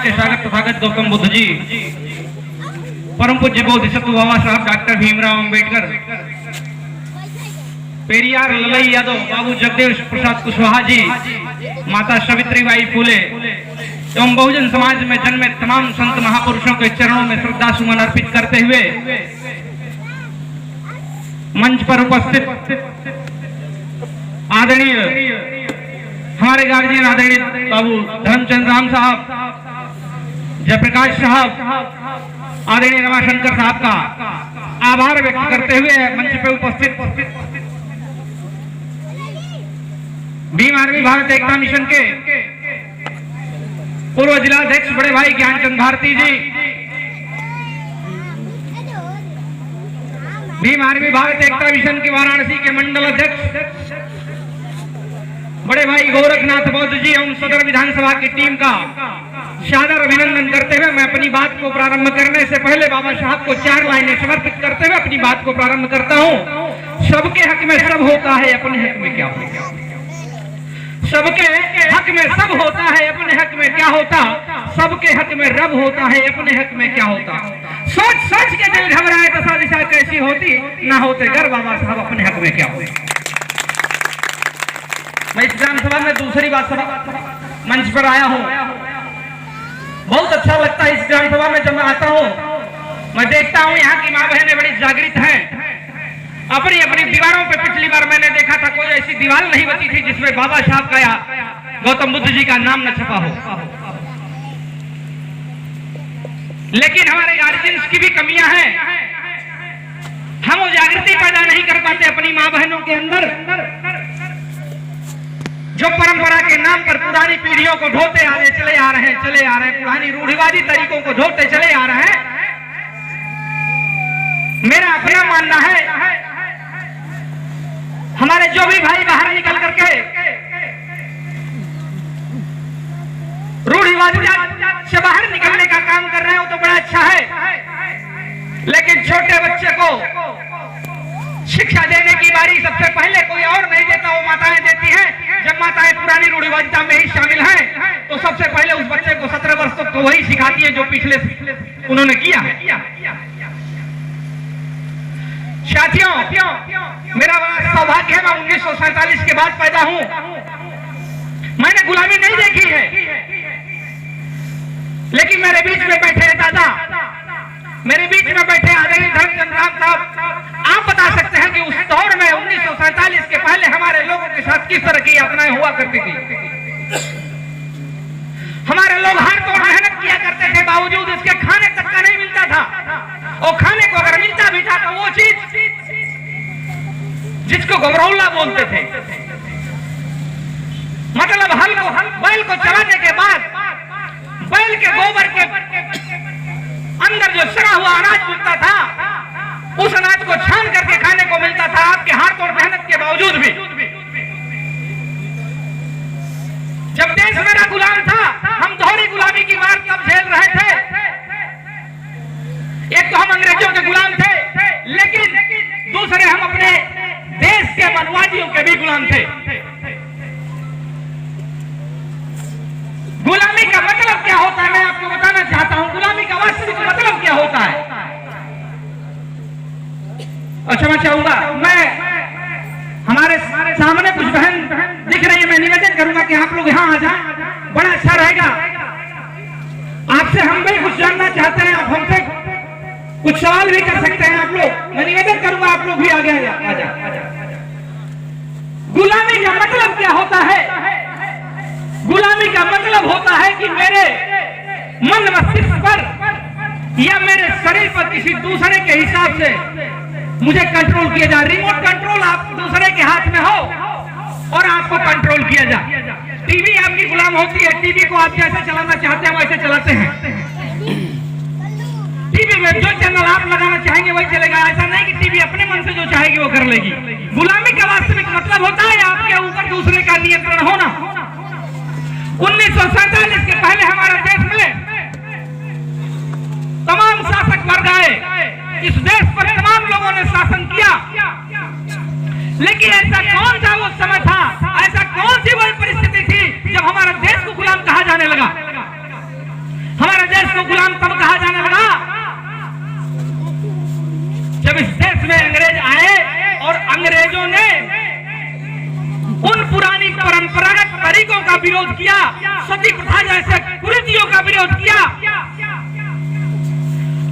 के स्वागत तथागत गौतम बुद्ध जी, परम पूज्य बोधिसत्व बाबा साहब डॉक्टर भीमराव अंबेडकर, पेरियार ललई यादव, बाबू जगदेव प्रसाद कुशवाहा जी, माता सावित्रीबाई फूले एवं बहुजन समाज में जन्मे तमाम संत महापुरुषों के चरणों में श्रद्धा सुमन अर्पित करते हुए मंच पर उपस्थित आदरणीय हमारे गार्जियन आदरणीय बाबू धर्मचंद्र राम साहब, जयप्रकाश साहब, आदरणीय रमाशंकर साहब का आभार व्यक्त करते हुए मंच पे उपस्थित भीम आर्मी भारत एकता मिशन के पूर्व जिलाध्यक्ष बड़े भाई ज्ञानचंद भारती जी, भीम आर्मी भारत एकता मिशन के वाराणसी के मंडल अध्यक्ष बड़े भाई गोरखनाथ बौद्ध जी एवं सदर विधानसभा की टीम का सादर अभिनंदन करते हुए मैं अपनी बात को प्रारंभ करने से पहले बाबा साहब को 4 लाइनें समर्पित करते हुए अपनी बात को प्रारंभ करता हूं। सबके हक में सब होता है, अपने हक में क्या होता? सबके हक में सब होता है, अपने हक में क्या होता? सबके हक में रब होता है, अपने हक में क्या होता? सोच सोच के दिल घबराए दशा दिशा कैसी होती, ना होते घर बाबा साहब अपने हक में क्या होता? मैं इस ग्राम सभा में दूसरी बात सभा मंच पर आया हूँ। बहुत अच्छा लगता है इस ग्राम सभा में जब मैं आता हूँ, मैं देखता हूँ यहाँ की माँ बहनें बड़ी जागृत हैं। अपनी अपनी दीवारों पे पिछली बार मैंने देखा था कोई ऐसी दीवार नहीं बची थी जिसमें बाबा साहब का या गौतम बुद्ध जी का नाम न छपा हो। लेकिन हमारे गार्जियंस की भी कमियां हैं, हम वो जागृति पैदा नहीं कर पाते अपनी माँ बहनों के अंदर, जो परंपरा के नाम पर पुरानी पीढ़ियों को ढोते चले आ रहे हैं, पुरानी रूढ़िवादी तरीकों को ढोते चले आ रहे हैं। मेरा अपना मानना है, हमारे जो भी भाई बाहर निकल करके रूढ़िवादी से बाहर निकलने का काम कर रहे हैं वो तो बड़ा अच्छा है, लेकिन छोटे बच्चे को शिक्षा देने की बारी सबसे पहले कोई और नहीं देता, वो माताएं देती हैं। जब माताएं पुरानी रूढ़िवादिता में ही शामिल हैं तो सबसे पहले उस बच्चे को 17 वर्ष तक तो वही सिखाती है जो पिछले उन्होंने किया है। साथियों, मेरा बड़ा सौभाग्य है, मैं 1947 के बाद पैदा हूं। मैंने गुलामी नहीं देखी है, लेकिन मेरे बीच में बैठे दादा, मेरे बीच में बैठे आदरणीय धर्मचंद्र राम साहब, आप बता सकते हैं कि उस दौर में 1947 के पहले हमारे लोगों के साथ किस तरह की यातनाएं हुआ करती थी। हमारे लोग हाथ तोड़ मेहनत किया करते थे, बावजूद इसके खाने तक का नहीं मिलता था, और खाने को अगर मिलता भी था तो वो चीज जिसको गमरौला बोलते थे, मतलब बैल को चलाने के बाद बैल के गोबर के अंदर जो सड़ा हुआ अनाज मिलता था, उस अनाज को छान करके खाने को मिलता था, आपके हाथ और मेहनत के बावजूद भी। जब देश मेरा गुलाम था, हम दोहरी गुलामी की मार कब झेल रहे थे। एक तो हम अंग्रेजों के गुलाम थे, लेकिन दूसरे हम अपने देश के वनवादियों के भी गुलाम थे। गुलामी का मतलब क्या होता है मैं आपको बताना चाहता हूं। गुलामी का वास्तविक मतलब क्या होता है, अच्छा मैं चाहूंगा, मैं हमारे सामने कुछ बहन दिख रही है, मैं निवेदन करूंगा कि आप लोग यहाँ आ जाएं, बड़ा अच्छा रहेगा। आपसे हम भी कुछ जानना चाहते हैं, आप हमसे कुछ सवाल भी कर सकते हैं आप लोग। मैं निवेदन करूंगा आप लोग भी आगे आ जाए। गुलामी का मतलब क्या होता है? गुलामी का मतलब होता है कि मेरे मन मस्तिष्क पर या मेरे शरीर पर किसी दूसरे के हिसाब से मुझे कंट्रोल किया जाए। रिमोट कंट्रोल आप दूसरे के हाथ में हो और आपको कंट्रोल किया जाए। टीवी आपकी गुलाम होती है, टीवी को आप जैसे चलाना चाहते हैं वैसे चलाते हैं। टीवी में जो चैनल आप लगाना चाहेंगे वही चलेगा, ऐसा नहीं कि टीवी अपने मन से जो चाहेगी वो कर लेगी। गुलामी का वास्तविक मतलब होता है आपके ऊपर दूसरे का नियंत्रण होना। 1947 के पहले हमारे देश में तमाम शासक वर्ग आए, इस देश पर तमाम लोगों ने शासन किया, लेकिन ऐसा कौन सा वो समय था, ऐसा कौन सी वही परिस्थिति थी जब हमारा देश को गुलाम कहा जाने लगा। अंग्रेजों ने उन पुरानी परंपरागत तरीकों का विरोध किया, सती प्रथा जैसे कुरीतियों का विरोध किया,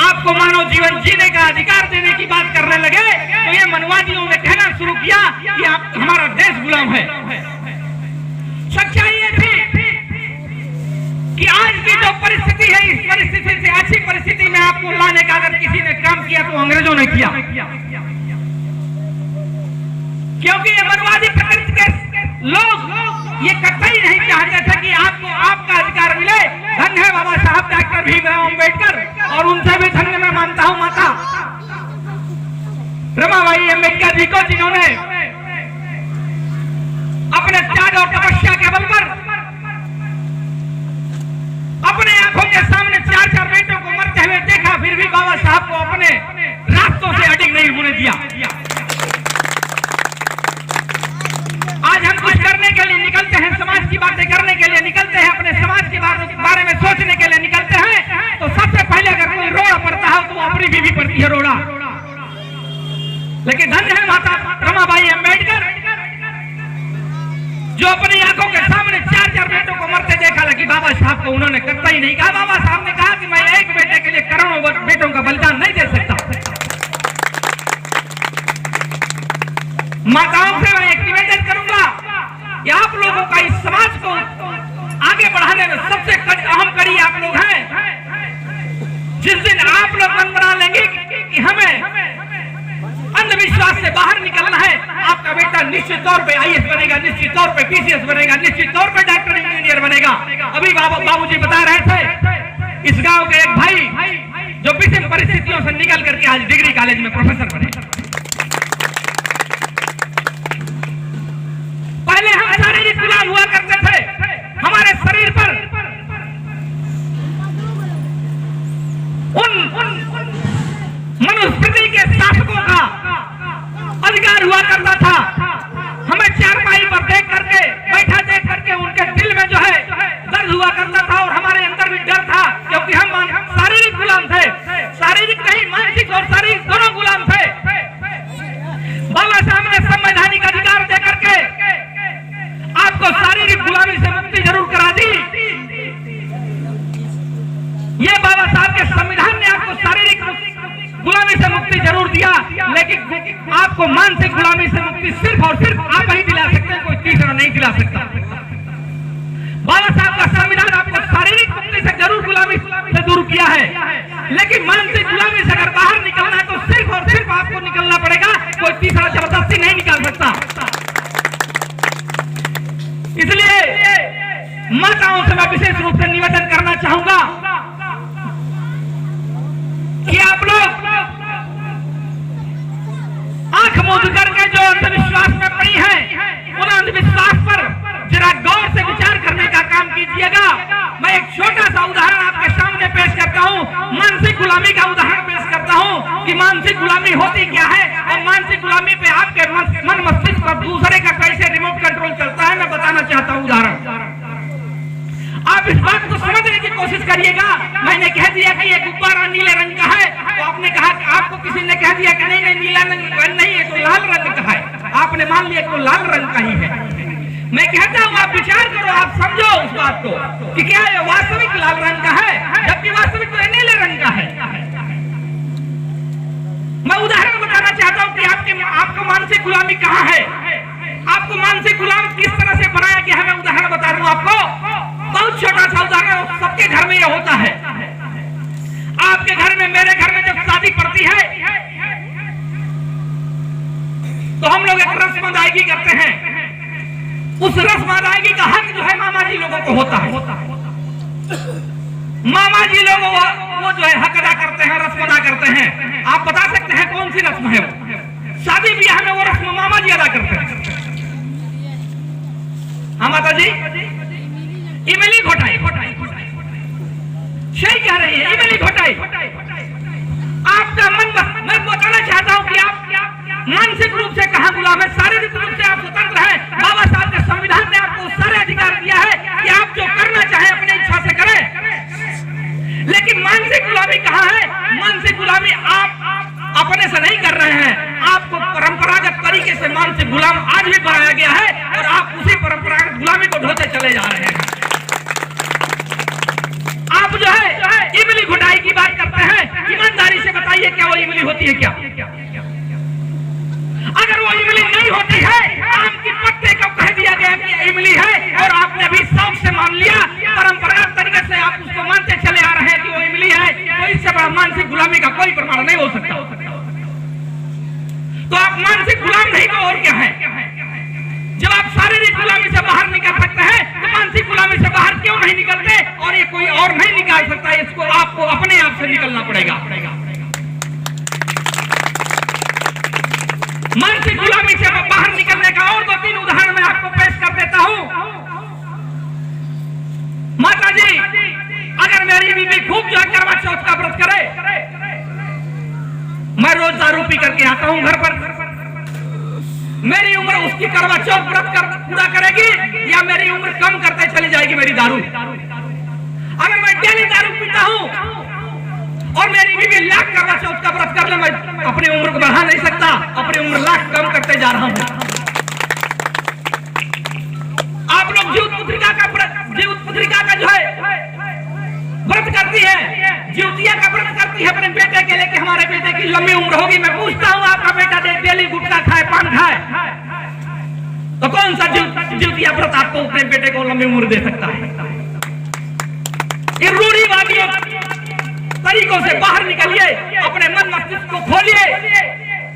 आपको मानव जीवन जीने का अधिकार देने की बात करने लगे, तो ये मनवादियों ने कहना शुरू किया कि आप हमारा देश गुलाम है। सच्चाई ये थी कि आज की जो परिस्थिति है, इस परिस्थिति से अच्छी परिस्थिति में आपको लाने का अगर किसी ने काम किया तो अंग्रेजों ने किया, क्योंकि ये मनवादी प्रकृति के लोग ये कतई नहीं चाहते थे कि आपको आपका अधिकार मिले। धन्य है बाबा साहब डॉक्टर भीमराव अंबेडकर, और उनसे भी धन्य मैं मानता हूं माता रमाबाई अंबेडकर जी को, जिन्होंने अपने त्याग और तपस्या के बल पर अपने आंखों के सामने 4-4 बेटों को मरते हुए देखा, फिर भी बाबा साहब को अपने रास्तों से अडिग नहीं होने दिया। आज हम कुछ करने के लिए निकलते हैं, समाज की बातें करने के लिए निकलते हैं, अपने समाज के बारे में सोचने के लिए निकलते हैं, तो सबसे पहले अगर कोई रोड़ा पड़ता है तो अपनी बीवी पड़ती है रोड़ा। लेकिन धन्य है माता रमाबाई अंबेडकर, जो अपनी आंखों के सामने 4-4 बेटों को मरते देखा, लेकिन बाबा साहब को उन्होंने कतई नहीं कहा। बाबा साहब ने कहा कि मैं एक बेटे के लिए करोड़ों बेटों का बलिदान नहीं दे सकता। माताओं से मैं एक निवेदन करूंगा कि आप लोगों का इस समाज को आगे बढ़ाने में सबसे अहम कड़ी आप लोग हैं। जिस दिन आप लोग मन बना लेंगे कि हमें अंधविश्वास से बाहर निकलना है, आपका बेटा निश्चित तौर पे आईएएस बनेगा, निश्चित तौर पे पीसीएस बनेगा, निश्चित तौर पे डॉक्टर इंजीनियर बनेगा। अभी बाबूजी बता रहे थे, इस गांव के एक भाई जो विषम परिस्थितियों से निकल करके आज डिग्री कॉलेज में प्रोफेसर बने। पहले हम शारीरिक गुलाम हुआ करते थे, हमारे शरीर पर उन मनुस्मृति के शासकों का अधिकार हुआ करता था। हमें चारपाई पर देख करके उनके दिल में जो है दर्द हुआ करता था, और हमारे अंदर भी डर था, क्योंकि हम शारीरिक गुलाम थे, शारीरिक नहीं मानसिक और शारीरिक दोनों गुलाम थे। बाबा साहब ने संवैधानिक अधिकार दे करके आपको शारीरिक गुलामी से मुक्ति जरूर करा दी। ये बाबा साहब के संविधान ने आपको शारीरिक गुलामी से मुक्ति जरूर दिया, लेकिन आपको मानसिक गुलामी से मुक्ति सिर्फ और सिर्फ आप ही दिला सकते हैं, कोई तीसरा नहीं दिला सकता। बाबा साहब का संविधान आपको शारीरिक मुक्ति से जरूर गुलामी से दूर किया है, लेकिन मानसिक गुलामी से अगर बाहर निकलना है तो सिर्फ और सिर्फ आपको निकलना पड़ेगा, कोई तीसरा जबरदस्ती नहीं निकाल सकता। इसलिए माताओं से मैं विशेष रूप से निवेदन करना चाहूंगा कि आप लोग आंख मूंद करके जो अंधविश्वास में पड़ी हैं, उन अंधविश्वास पर जरा गौर से विचार करने का काम कीजिएगा। मैं एक छोटा सा उदाहरण आपके सामने पेश करता हूं, मानसिक गुलामी का उदाहरण पेश करता हूं कि मानसिक गुलामी होती क्या है, और मानसिक गुलामी पे आपके मन मस्तिष्क पर दूसरे का कैसे रिमोट कंट्रोल चलता है, मैं बताना चाहता हूं उदाहरण। आप इस बात को समझने की कोशिश करिएगा। मैंने कह दिया कि ये गुब्बारा नीले रंग का है, तो आपने कहा कि आपको किसी ने कह दिया कि नहीं नहीं नीला रंग नहीं है, तो लाल रंग का है, आपने मान लिया तो लाल रंग का ही है। मैं कहता हूँ आप विचार करो, आप समझो उस बात को कि क्या ये वास्तविक लाल रंग का है, जबकि वास्तविक तो नीले रंग का है। मैं उदाहरण बताना चाहता हूँ कि आपको मानसिक गुलामी कहाँ है, आपको मानसिक गुलाम किस तरह से बनाया गया है। मैं उदाहरण बता दूं आपको, बहुत छोटा सा उदाहरण, सबके घर में यह होता है। आपके घर में, मेरे घर में जब शादी पड़ती है तो हम लोग एक रस्म अदायगी करते हैं। उस रस्म अदायगी का हक जो है मामा जी लोगों को होता है। मामा जी लोग वो जो है हक अदा करते हैं, रस्म अदा करते हैं। आप बता सकते हैं कौन सी रस्म है वो? शादी ब्याह में वो रस्म मामा जी अदा करते हैं। हाँ माता जी, इमली घोटाई, सही कह रही है, इमली घोटाई। आपका मन, मैं बताना चाहता हूँ कि आप मानसिक रूप से कहाँ गुलाम है, शारीरिक रूप से आप स्वतंत्र हैं। बाबा साहब के संविधान ने आपको सारे अधिकार दिया है कि आप जो करना चाहें अपनी इच्छा से करें। लेकिन मानसिक गुलामी कहाँ है? मानसिक गुलामी आप अपने से नहीं कर रहे हैं, आपको परंपरागत तरीके वो इमली नहीं होती है, आम की पत्ते को कह दिया गया कि इमली है, और आपने भी शौक से मान लिया, परंपरागत तरीके से आप उसको मानते चले आ रहे हैं कि वो इमली है, तो इससे बड़ा मानसिक गुलामी का कोई प्रमाण नहीं हो सकता। तो आप मानसिक गुलाम नहीं तो और क्या है? जब आप शारीरिक गुलामी से बाहर निकल सकते हैं तो मानसिक गुलामी से बाहर क्यों नहीं निकलते? और ये कोई और नहीं निकाल सकता, इसको आपको अपने आप से निकलना पड़ेगा। मानसिक गुलामी से बाहर निकलने का और 2-3 उदाहरण मैं आपको पेश कर देता हूं। माता जी, अगर मेरी बीवी खूब जो करवा चौथ का व्रत करे, मैं रोज दारू पी करके आता हूं घर पर, मेरी उम्र उसकी करवा चौथ व्रत पूरा करेगी या मेरी उम्र कम करते चली जाएगी मेरी दारू? अगर मैं डेली दारू पीता हूं और मेरी बीवी लाख करवा चौथ का व्रत कर ले, मैं अपनी उम्र को बढ़ा नहीं सकता, अपनी उम्र लाख कम करते जा रहा हूं। आप लोग जीवित पुत्रिका का जो है व्रत करती है, जीवतिया का व्रत करती है अपने बेटे के लिए कि हमारे बेटे की लंबी उम्र होगी। मैं पूछता हूँ, आपका बेटा डेली गुटखा खाए, पान खाए, तो कौन सा जीवतिया व्रत आपको अपने बेटे को लंबी उम्र दे सकता है? ये रूढ़िवादी तरीकों से बाहर निकलिए, अपने मन मस्तिष्क को खोलिए,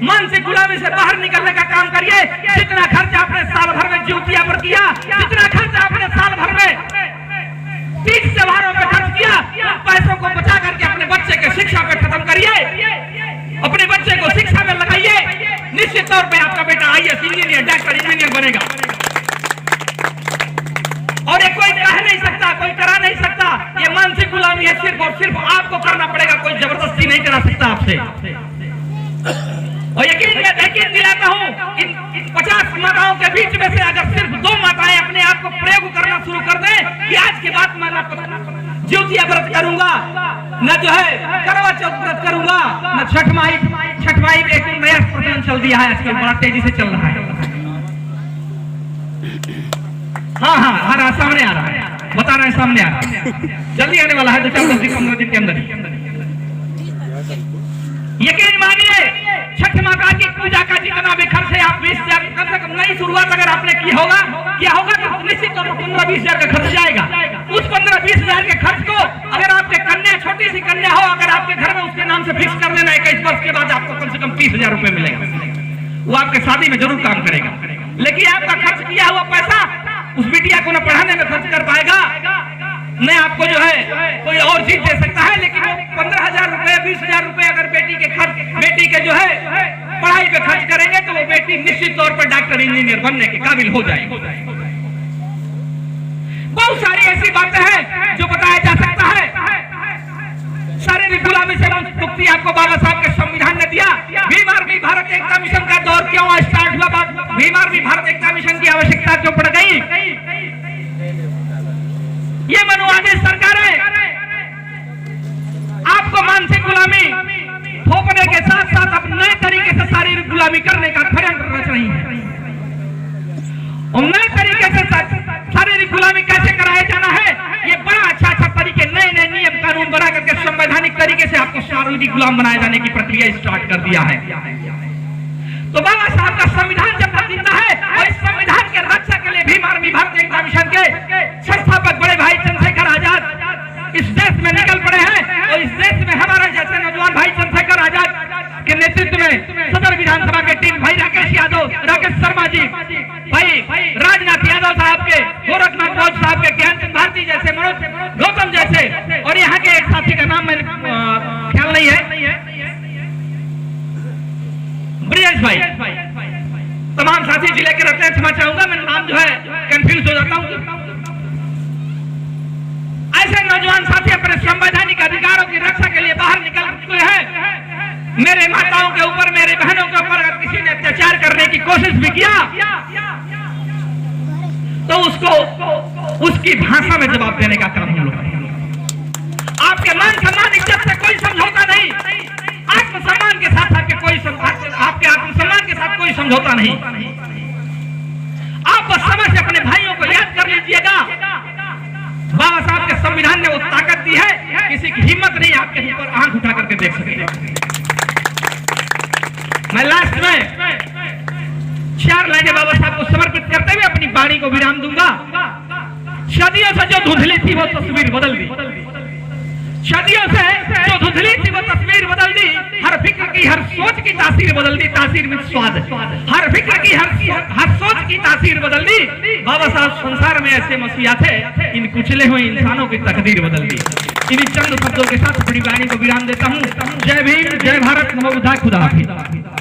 मानसिक गुलामी से बाहर निकलने का काम करिए। जितना खर्च आपने साल भर में जीवतिया पर किया, जितना खर्च आपने साल भर में 30 त्योहारों पे खर्च किया, उन पैसों को बचा करके अपने बच्चे के शिक्षा पे खत्म करिए, अपने बच्चे को शिक्षा में लगाइए। निश्चित तौर पे आपका बेटा IAS इंजीनियर, डॉक्टर, इंजीनियर बनेगा। और ये कोई कह नहीं सकता, कोई करा नहीं सकता। ये मानसिक गुलामी है, सिर्फ और सिर्फ आपको करना पड़ेगा, कोई जबरदस्ती नहीं करा सकता आपसे। और यकीन दिलाता हूं, इन 50 माताओं के बीच में से अगर सिर्फ 2 माताएं अपने आप को प्रयोग करना शुरू कर दें कि आज के बाद मैं न ज्योतिया व्रत करूंगा, न जो है करवा चौथ व्रत करूंगा, न छठ माई एक नया प्रचलन चल दिया है आजकल, बड़ा तेजी से चल रहा है। हाँ, सामने आ रहा है, बता रहे हैं, सामने आ रहा है, जल्दी आने वाला है, 2-4 दिन 15 दिन के अंदर। यकीन मानिए, छठ माता की पूजा का जितना भी खर्च है, आप 20,000 कम से कम नई शुरुआत अगर आपने किया होगा तो निश्चित तौर पर 15-20 हजार का खर्च जाएगा। उस 15-20 हजार के खर्च को अगर आपके कन्या, छोटी सी कन्या हो, अगर आपके घर में उसके नाम से फिक्स कर देना, 21 वर्ष के बाद आपको कम से कम 30,000 रुपए मिलेगा। वो आपके शादी में जरूर काम करेगा। लेकिन आपका खर्च किया हुआ पैसा उस बिटिया को न पढ़ाने में खर्च कर पाएगा, न आपको जो है कोई और चीज दे सकता है। लेकिन वो 15,000 रुपए, 20,000 रुपए अगर बेटी के जो है पढ़ाई पे खर्च करेंगे तो वो बेटी निश्चित तौर पर डॉक्टर, इंजीनियर बनने के काबिल हो जाएगी। बहुत सारी ऐसी बातें हैं जो बताया जा सकता है। शारीरिक गुलामी से मुक्ति आपको बाबा साहब के संविधान ने दिया। भीम आर्मी भारत एकता मिशन का दौर क्यों स्टार्ट हुआ? भीम आर्मी भारत एकता मिशन की आवश्यकता क्यों पड़ गई? ये मनुवादी सरकारें आपको मानसिक गुलामी थोपने के साथ साथ अब नए तरीके से शारीरिक गुलामी करने का षड्यंत्र रच रही है। और नए तरीके से शारीरिक गुलामी कैसे कराया जाना है, ये बड़ा अच्छा तरीके, नए नियम कानून बना करके संवैधानिक तरीके से आपको शारीरिक गुलाम बनाए जाने की प्रक्रिया स्टार्ट कर दिया है। तो बाबा साहब का संविधान जब जिंदा है, और इस संविधान के रक्षा के लिए भीम आर्मी भारत एकता मिशन के संस्थापक बड़े भाई चंद्रशेखर आजाद इस देश में निकल पड़े हैं। और इस देश में हमारे जैसे नौजवान भाई चंद्रशेखर आजाद के नेतृत्व में सदर विधानसभा के टीम, भाई राकेश यादव, राकेश शर्मा जी, भाई राजनाथ यादव साहब के, गोरखनाथ गौड़ साहब के, ज्ञानचंद भारती जैसे, मनोज गौतम जैसे, और यहाँ के एक साथी का नाम मेरे ख्याल नहीं है, ब्रिजेश भाई, तमाम साथी जिले के रहते हैं, क्षमा चाहूंगा मैं नाम जो है कंफ्यूज हो जाता हूँ। ऐसे नौजवान साथी अपने संवैधानिक अधिकारों की रक्षा के लिए बाहर निकल चुके हैं। मेरे माताओं के ऊपर, मेरे बहनों के ऊपर अगर किसी ने अत्याचार करने की कोशिश भी किया तो उसको उसकी भाषा में जवाब देने का काम हम लोग करेंगे। आपके मान सम्मान इज्जत से कोई समझौता नहीं, आत्मसम्मान के साथ आपके आत्मसम्मान के साथ कोई समझौता नहीं। आप बस समय से अपने भाइयों को याद कर लीजिएगा। बाबा साहब के संविधान ने वो ताकत दी है, किसी की हिम्मत नहीं आपके ऊपर आंख उठा करके देख सके। मैं लास्ट में को विराम दूंगा। सदियों से जो धुंधली थी वो तस्वीर बदल दी, सदियों से जो धुंधली थी वो तस्वीर बदल दी। हर फिक्र की हर सोच की तासीर बदल दी, तासीर में स्वाद। हर फिक्र की हर सोच की तासीर बदल दी। बाबा साहब संसार में ऐसे मसीहा थे, इन कुचले हुए इंसानों की तकदीर बदल दी। इन्हीं चंद शब्दों के साथ अपनी वाणी को विराम देता हूँ। जय भीम, जय भारत, नमो बुद्धाय, खुदा हाफिज।